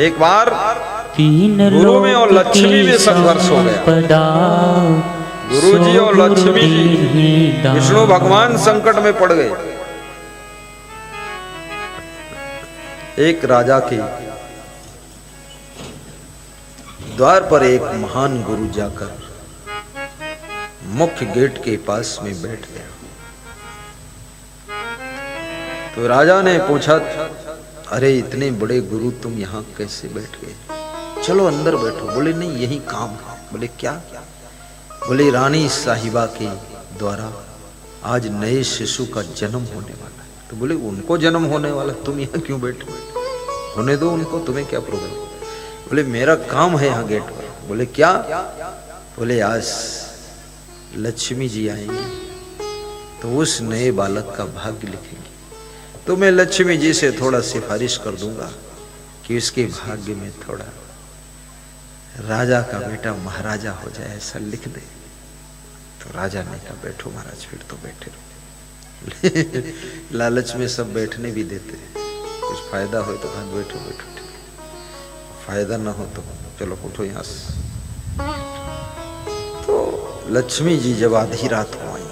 एक बार गुरु में और लक्ष्मी में संघर्ष हो गया। गुरु जी और लक्ष्मी जी, विष्णु भगवान संकट में पड़ गए। एक राजा के द्वार पर एक महान गुरु जाकर मुख्य गेट के पास में बैठ गया। तो राजा ने पूछा, अरे इतने बड़े गुरु तुम यहाँ कैसे बैठ गए? चलो अंदर बैठो। बोले नहीं, यही काम है। बोले क्या? बोले रानी साहिबा के द्वारा आज नए शिशु का जन्म होने वाला है। तो बोले उनको जन्म होने वाला, तुम यहाँ क्यों बैठे? होने दो उनको, तुम्हें क्या प्रॉब्लम? बोले मेरा काम है यहाँ गेट पर। बोले क्या? बोले आज लक्ष्मी जी आएंगी तो उस नए बालक का भाग्य लिखेंगे, तो मैं लक्ष्मी जी से थोड़ा सिफारिश कर दूंगा कि उसके भाग्य में थोड़ा राजा का बेटा महाराजा हो जाए, ऐसा लिख दे। तो राजा ने कहा बैठो महाराज। फिर तो बैठे रहो। लालच में सब बैठने भी देते हैं, कुछ फायदा हो तो कहा बैठो बैठो, ठीक। फायदा ना हो तो चलो उठो यहाँ से। तो लक्ष्मी जी जब आधी रात को आई,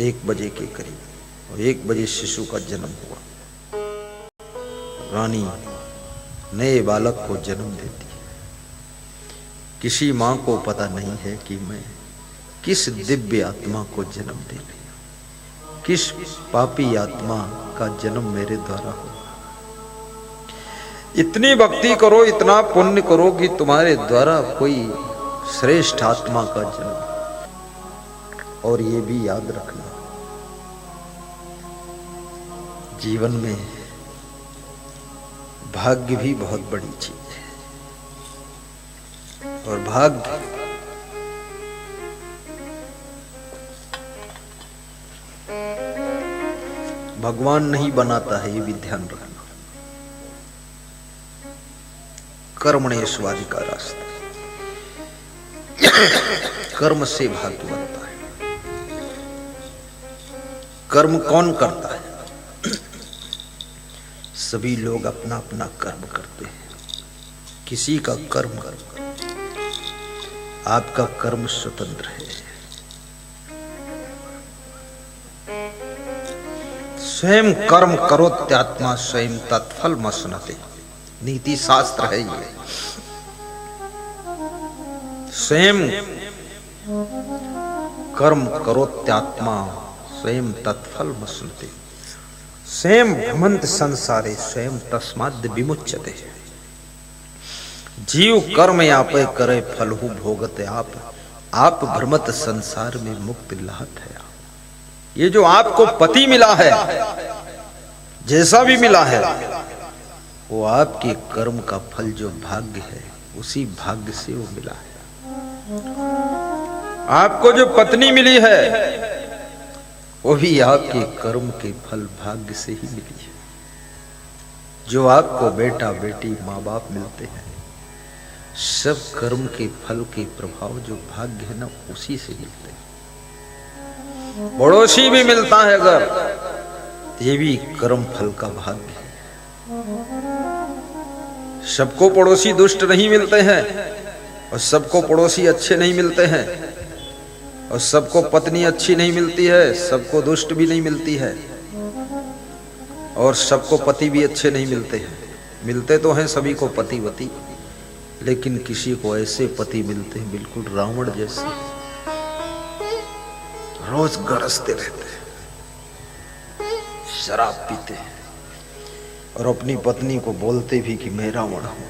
1 बजे के करीब, और 1 बजे शिशु का जन्म हुआ। रानी नए बालक को जन्म देती है। किसी मां को पता नहीं है कि मैं किस दिव्य आत्मा को जन्म दे रही हूं, किस पापी आत्मा का जन्म मेरे द्वारा हो। इतनी भक्ति करो, इतना पुण्य करो कि तुम्हारे द्वारा कोई श्रेष्ठ आत्मा का जन्म। और ये भी याद रखना, जीवन में भाग्य भी बहुत बड़ी चीज है। और भाग्य भगवान नहीं बनाता है, ये भी ध्यान रखना। कर्मण्येषु का रास्ता, कर्म से भाग्य बनता है। कर्म कौन करता है? सभी लोग अपना अपना कर्म करते हैं। किसी का कर्म, आपका कर्म स्वतंत्र है। स्वयं कर्म करो त्यात्मा स्वयं तत्फल मसनते, नीति शास्त्र है ये। स्वयं कर्म करो त्यात्मा स्वयं तत्फल मसनते, स्वयं भ्रमंत संसारे स्वयं तस्माद् विमुच्यते। जीव कर्म यापे करे फलहु भोगते आप भ्रमत संसार में मुक्त लाहत है। ये जो आपको पति मिला है, जैसा भी मिला है, वो आपके कर्म का फल जो भाग्य है, उसी भाग्य से वो मिला है। आपको जो पत्नी मिली है, वो भी आपके कर्म के फल भाग्य से ही मिली है। जो आपको बेटा बेटी माँ बाप मिलते हैं, सब कर्म के फल के प्रभाव जो भाग्य है ना, उसी से मिलते हैं। पड़ोसी भी मिलता है अगर, ये भी कर्म फल का भाग्य है। सबको पड़ोसी दुष्ट नहीं मिलते हैं, और सबको पड़ोसी अच्छे नहीं मिलते हैं, और सबको पत्नी अच्छी नहीं मिलती है, सबको दुष्ट भी नहीं मिलती है, और सबको पति भी अच्छे नहीं मिलते हैं। मिलते तो हैं सभी को पतिवती, लेकिन किसी को ऐसे पति मिलते हैं बिल्कुल रावण जैसे, रोज गरजते रहते हैं, शराब पीते हैं, और अपनी पत्नी को बोलते भी कि मैं रावण हूं।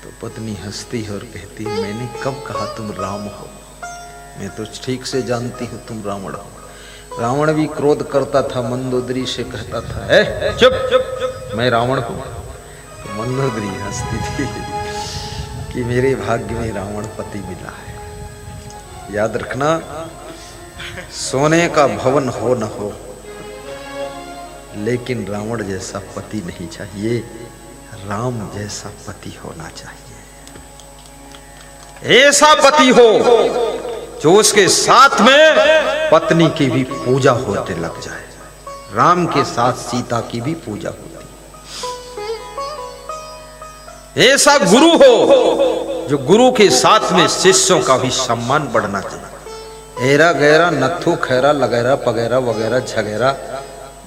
तो पत्नी हंसती है और कहती है, मैंने कब कहा तुम राम हो? मैं तो ठीक से जानती हूं तुम रावण हो। रावण भी क्रोध करता था, मंदोदरी से कहता था, चुप चुप, मैं रावण हूं। तो मंदोदरी हंसती थी कि मेरे भाग्य में रावण पति मिला है। याद रखना, सोने का भवन हो न हो, लेकिन रावण जैसा पति नहीं चाहिए, राम जैसा पति होना चाहिए। ऐसा पति हो जो उसके साथ में पत्नी की भी पूजा होने लग जाए। राम के साथ सीता की भी पूजा होती। ऐसा गुरु हो जो गुरु के साथ में शिष्यों का भी सम्मान बढ़ना चाहिए। एरा गैरा नथु खैरा लगैरा पगैरा वगैरह झगैरा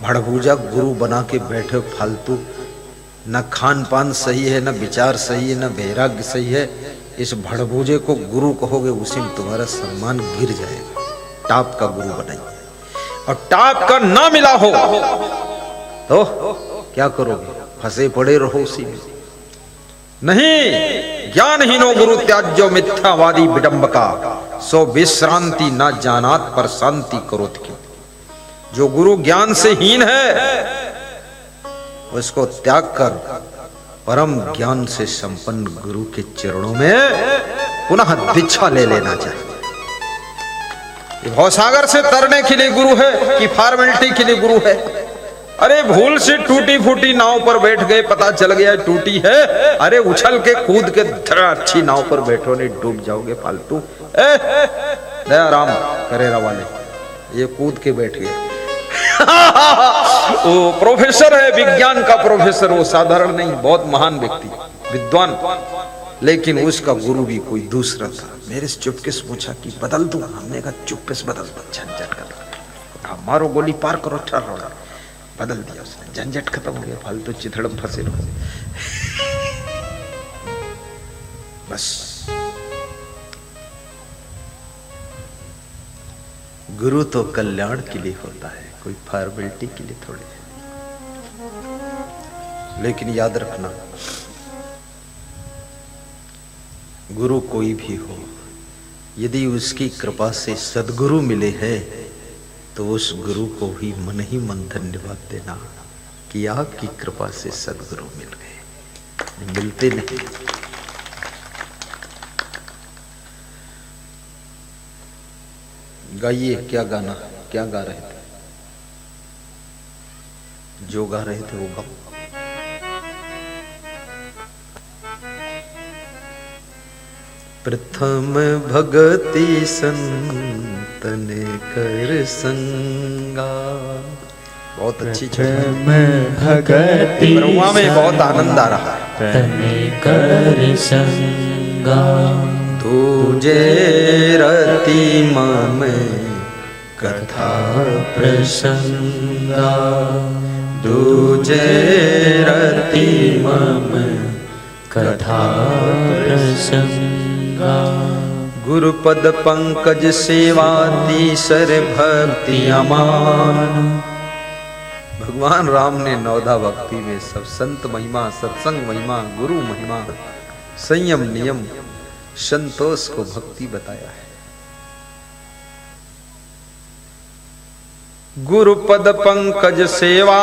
भड़भूजा गुरु बना के बैठे फालतू, न खान पान सही है, न विचार सही है, न वैराग्य सही है। इस भड़भूजे को गुरु कहोगे, उसी में तुम्हारा सम्मान गिर जाएगा। टाप का गुरु बनाइए, और टाप का ना मिला हो तो क्या करोगे? फंसे पड़े रहो उसी में। नहीं, ज्ञानहीनो गुरु त्याज्यो मिथ्यावादी विडंबका, सो विश्रांति ना जानात पर शांति करोत की। जो गुरु ज्ञान से हीन है उसको त्याग कर परम ज्ञान से संपन्न गुरु के चरणों में पुनः दीक्षा ले लेना चाहिए। भवसागर से तरने के लिए गुरु है कि फॉर्मेलिटी के लिए गुरु है? अरे भूल से टूटी फूटी नाव पर बैठ गए, पता चल गया टूटी है, अरे उछल के कूद के अच्छी नाव पर बैठो, नहीं डूब जाओगे फालतू। दयाराम करेरा वाले ये कूद के बैठ गए। वो प्रोफेसर है, विज्ञान का प्रोफेसर, वो साधारण नहीं, बहुत महान व्यक्ति, विद्वान, लेकिन उसका गुरु भी कोई दूसरा था। मेरे से चुपके से पूछा कि बदल दूं? हमने कहा चुपके से बदल दो, झंझट कर मारो, गोली पार करो, ठहरो। बदल दिया उसने, झंझट खत्म हो गया, फालतू चिथड़ फंसे रहो। बस गुरु तो कल्याण के लिए होता है, कोई फॉर्मेलिटी के लिए थोड़ी। लेकिन याद रखना, गुरु कोई भी हो, यदि उसकी कृपा से सद्गुरु मिले हैं तो उस गुरु को ही मन धन्यवाद देना कि आपकी कृपा से सद्गुरु मिल गए, मिलते नहीं। गाइए, क्या गाना, क्या गा रहे थे? जो गा रहे थे वो गाओ। प्रथम भगति संतन कर संगा, बहुत अच्छी भगति ब्रह्मा में बहुत आनंद आ रहा है। तने कर संगा तुझे रति मम कथा प्रसंगा, तुझे रति मम कथा प्रसंगा। गुरुपद पंकज सेवा तीसर भक्ति अमान। भगवान राम ने नवधा भक्ति में सब संत महिमा, सत्संग महिमा, गुरु महिमा, संयम नियम, संतोष को भक्ति बताया है। गुरुपद पंकज सेवा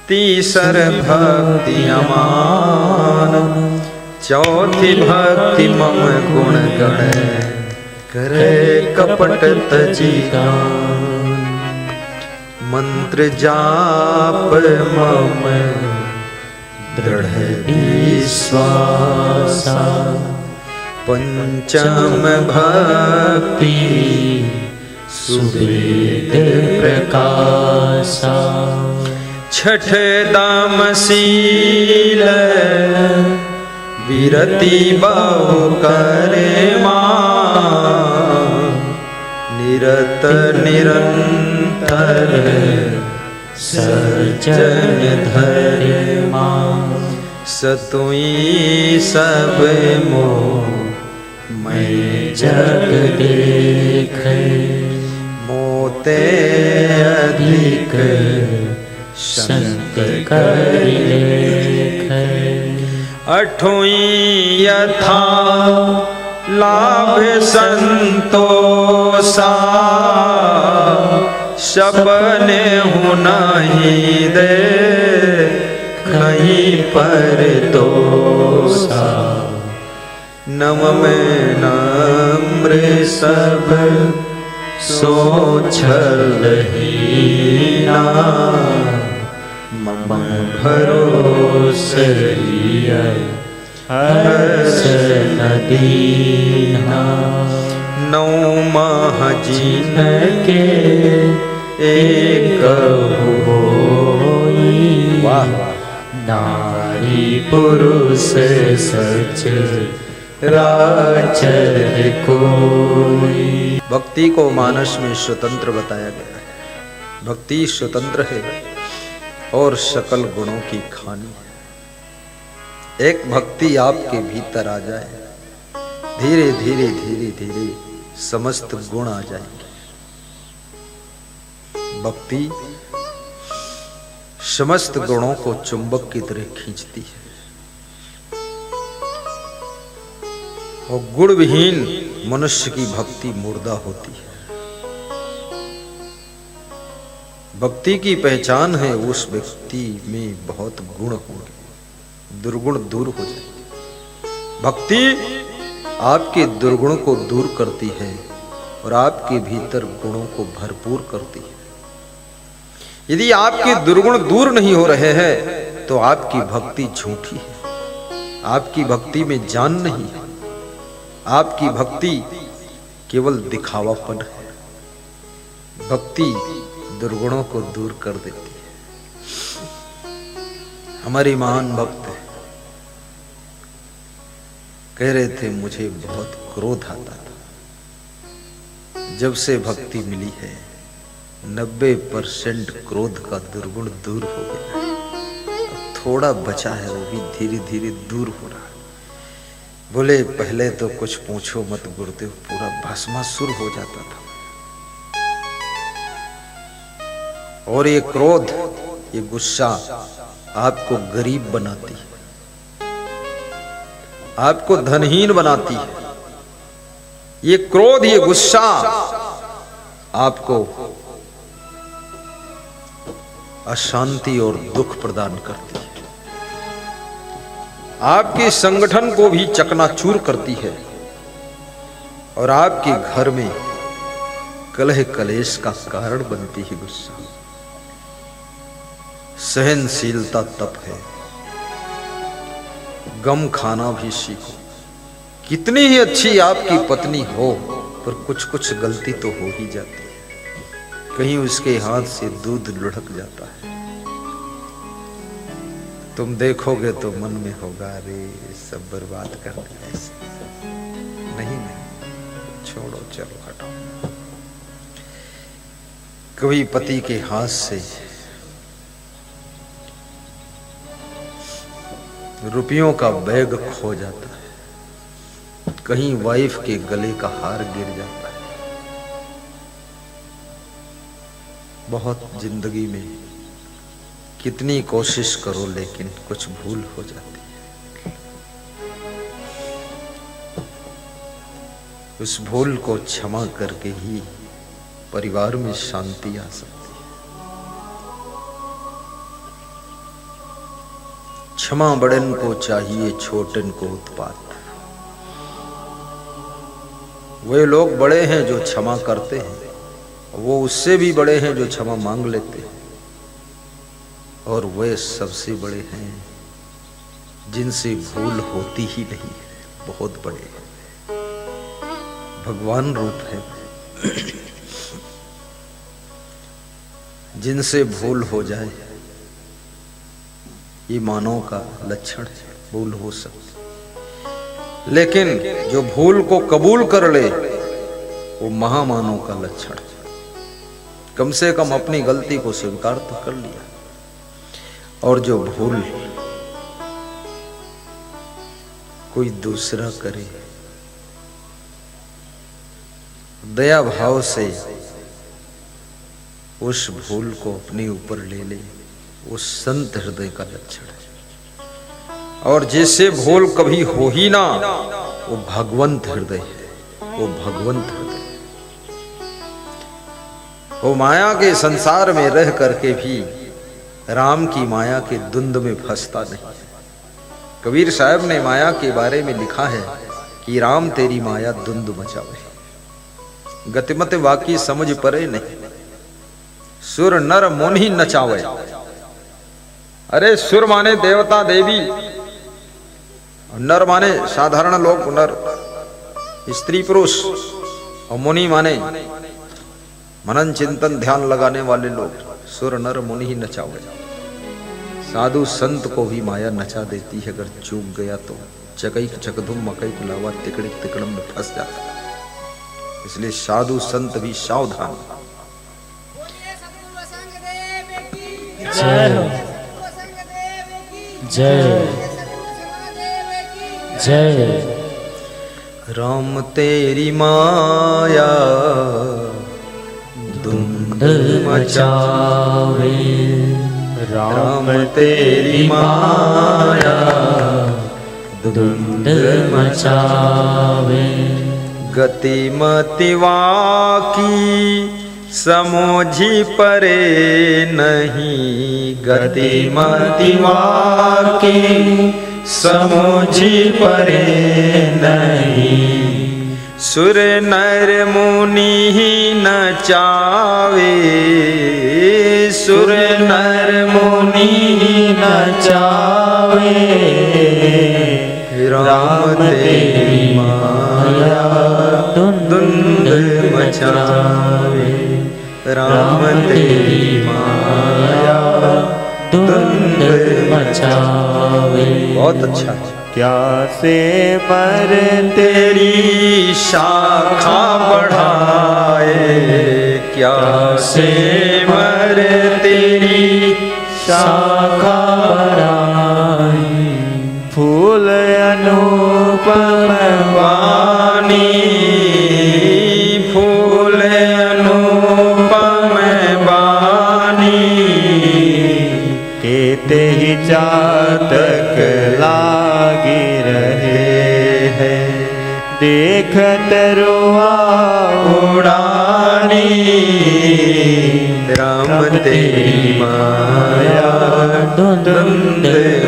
तीसर भक्ति अमान, चौथी भक्ति मम गुण गण करे कपट तजी गान। मंत्र जाप मम दृढ़ विश्वासा, पंचम भक्ति सुवेद प्रकाशा। छठ दाम शील विरति बहु करे मान, निरत निरंतर सज्जन धरे मान। सतुई सब मोह मैं जग देखे, मोते अधिक संत कर लेखे। अठोई यथा लाभ संतोषा, सबने हूँ नहीं दे कहीं पर दोषा। नम में नम्र सब सोचल हीना, मम भरोसे हर्ष नदीना। नौ माह जीन के एक होई, नारी पुरुष सच राचर कोई। भक्ति को मानस में स्वतंत्र बताया गया है। भक्ति स्वतंत्र है और सकल गुणों की खानी है। एक भक्ति आपके भीतर आ जाए, धीरे धीरे धीरे धीरे समस्त गुण आ जाएंगे। भक्ति समस्त गुणों को चुंबक की तरह खींचती है और गुण विहीन मनुष्य की भक्ति मुर्दा होती है। भक्ति की पहचान है उस व्यक्ति में बहुत गुण होंगे, दुर्गुण दूर हो जाएंगे। भक्ति आपके दुर्गुण को दूर करती है और आपके भीतर गुणों को भरपूर करती है। यदि आपके दुर्गुण दूर नहीं हो रहे हैं तो आपकी भक्ति झूठी है, आपकी भक्ति में जान नहीं है, आपकी भक्ति केवल दिखावापन है। भक्ति दुर्गुणों को दूर कर देती है। हमारी महान भक्त कह रहे थे, मुझे बहुत क्रोध आता था, जब से भक्ति मिली है 90% क्रोध का दुर्गुण दूर हो गया। अब थोड़ा बचा है, वो भी धीरे धीरे दूर हो रहा है। बोले पहले तो कुछ पूछो मत गुरुदेव, पूरा भस्मासुर हो जाता था। और ये क्रोध, ये गुस्सा आपको गरीब बनाती है, आपको धनहीन बनाती है। ये क्रोध, ये गुस्सा आपको अशांति और दुख प्रदान करती है, आपके संगठन को भी चकनाचूर करती है और आपके घर में कलह कलेश का कारण बनती है। गुस्सा सहनशीलता तप है, गम खाना भी सीखो। कितनी ही अच्छी आपकी पत्नी हो पर कुछ कुछ गलती तो हो ही जाती है। कहीं उसके हाथ से दूध लुढ़क जाता है, तुम देखोगे तो मन में होगा, अरे सब बर्बाद कर दिया ऐसे। नहीं नहीं, छोड़ो, चलो हटाओ। कभी पति के हाथ से रुपयों का बैग खो जाता है, कहीं वाइफ के गले का हार गिर जाता है। बहुत जिंदगी में कितनी कोशिश करो लेकिन कुछ भूल हो जाती है। उस भूल को क्षमा करके ही परिवार में शांति आ सकती है। क्षमा बड़न को चाहिए, छोटन को उत्पात। वे लोग बड़े हैं जो क्षमा करते हैं, वो उससे भी बड़े हैं जो क्षमा मांग लेते हैं, और वे सबसे बड़े हैं जिनसे भूल होती ही नहीं है, बहुत बड़े हैं। भगवान रूप है। जिनसे भूल हो जाए ये मानव का लक्षण है, भूल हो सकती, लेकिन जो भूल को कबूल कर ले वो महामानव का लक्षण है। कम से कम अपनी गलती को स्वीकार तो कर लिया। और जो भूल कोई दूसरा करे, दया भाव से उस भूल को अपने ऊपर ले ले, वो संत हृदय का लक्षण है। और जिससे भूल कभी हो ही ना, वो भगवंत हृदय है, वो भगवंत हृदय। वो माया के संसार में रह करके भी राम की माया के द्वंद में फंसता नहीं। कबीर साहब ने माया के बारे में लिखा है कि राम तेरी माया द्वंद मचावे, गतिमत वाकी समझ परे नहीं, सुर नर मुनि नचावे। अरे सुर माने देवता देवी, नर माने साधारण लोग, नर स्त्री पुरुष, और मुनि माने मनन चिंतन ध्यान लगाने वाले लोग। सुर नर मुनि ही नचावे। साधु संत को भी माया नचा देती है, अगर चूक गया तो चकई चकधुम मकई कुलावा तिकड़ी तिकड़म में फंस जाता है। इसलिए साधु संत भी सावधान। जय जय जय। राम तेरी माया धुंध मचावे, राम तेरी माया धुंध मचावे। गति मतिवा की समोझी परे नहीं, गति मतिवा की समोझी परे नहीं। सुर नर मुनि ही नचावे, सुर नर मुनि ही नचावे। राम तेरी माया धुंध मचावे, राम तेरी माया धुंध मचावे। बहुत अच्छा। क्या से पर तेरी शाखा बढ़ाए, क्या से मर तेरी शाखा बढ़ाई। फूल अनुपम वाणी, फूल अनुपम वाणी। केते ही चातक लागी रहे हैं, देखत रुआ उड़ानी। राम तेरी माया धुंध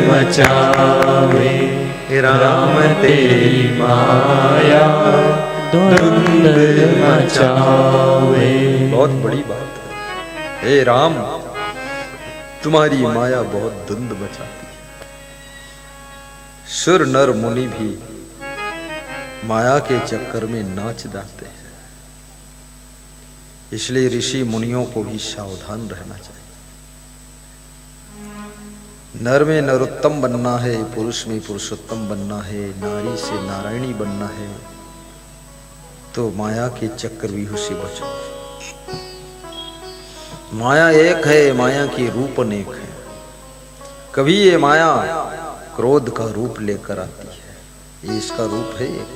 मचावे, राम तेरी माया धुंध मचावे। बहुत बड़ी बात है। हे राम, तुम्हारी माया बहुत धुंध मचाती है। सुर नर मुनि भी माया के चक्कर में नाच जाते हैं। इसलिए ऋषि मुनियों को भी सावधान रहना चाहिए। नर में नरोत्तम बनना है, पुरुष में पुरुषोत्तम बनना है, नारी से नारायणी बनना है, तो माया के चक्रव्यूह से बचो। माया एक है, माया की रूप अनेक है। कभी ये माया क्रोध का रूप लेकर आती है, ये इसका रूप है एक।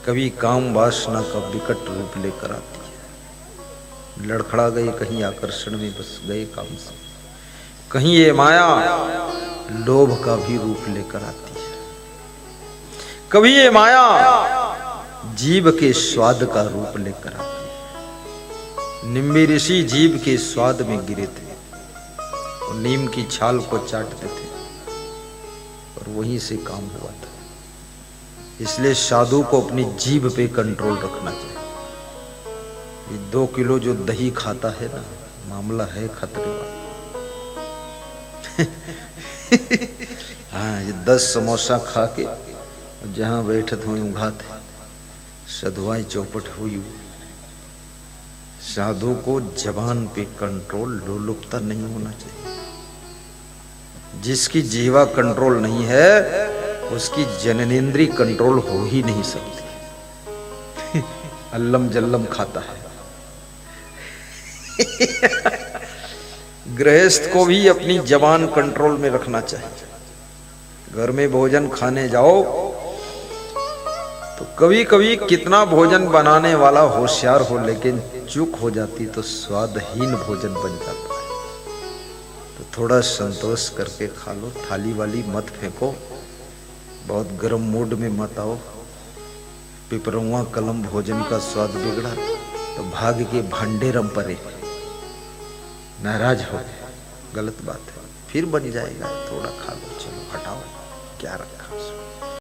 कभी काम वासना का विकट रूप लेकर आती है। लड़खड़ा गए कहीं आकर्षण में, बस गए काम से। कहीं ये माया लोभ का भी रूप लेकर आती है। कभी ये माया जीव के स्वाद का रूप लेकर आती है। निम्बी ऋषि जीव के स्वाद में गिरे थे और नीम की छाल को चाटते थे और वहीं से काम हुआ था। इसलिए साधु को अपनी जीभ पे कंट्रोल रखना चाहिए। ये 2 किलो जो दही खाता है ना, मामला है खतरे वाला। हाँ, ये 10 समोसा खा के जहां बैठत हुए उघात है, सधुआई चौपट हुई। साधु को जबान पे कंट्रोल, लोलुपता नहीं होना चाहिए। जिसकी जीवा कंट्रोल नहीं है, उसकी जननेंद्री कंट्रोल हो ही नहीं सकती। अल्लम जल्लम खाता है। गृहस्थ को भी अपनी जबान कंट्रोल में रखना चाहिए। घर में भोजन खाने जाओ तो कभी कभी कितना भोजन बनाने वाला होशियार हो, लेकिन चूक हो जाती तो स्वादहीन भोजन बन जाता है। तो थोड़ा संतोष करके खा लो, थाली वाली मत फेंको, बहुत गर्म मूड में मत आओ। पिपरुआ कलम भोजन का स्वाद बिगड़ा तो भाग के भांडेरम परे, नाराज हो गए, गलत बात है। फिर बन जाएगा, थोड़ा खा लो, चलो हटाओ, क्या रखा उसमें।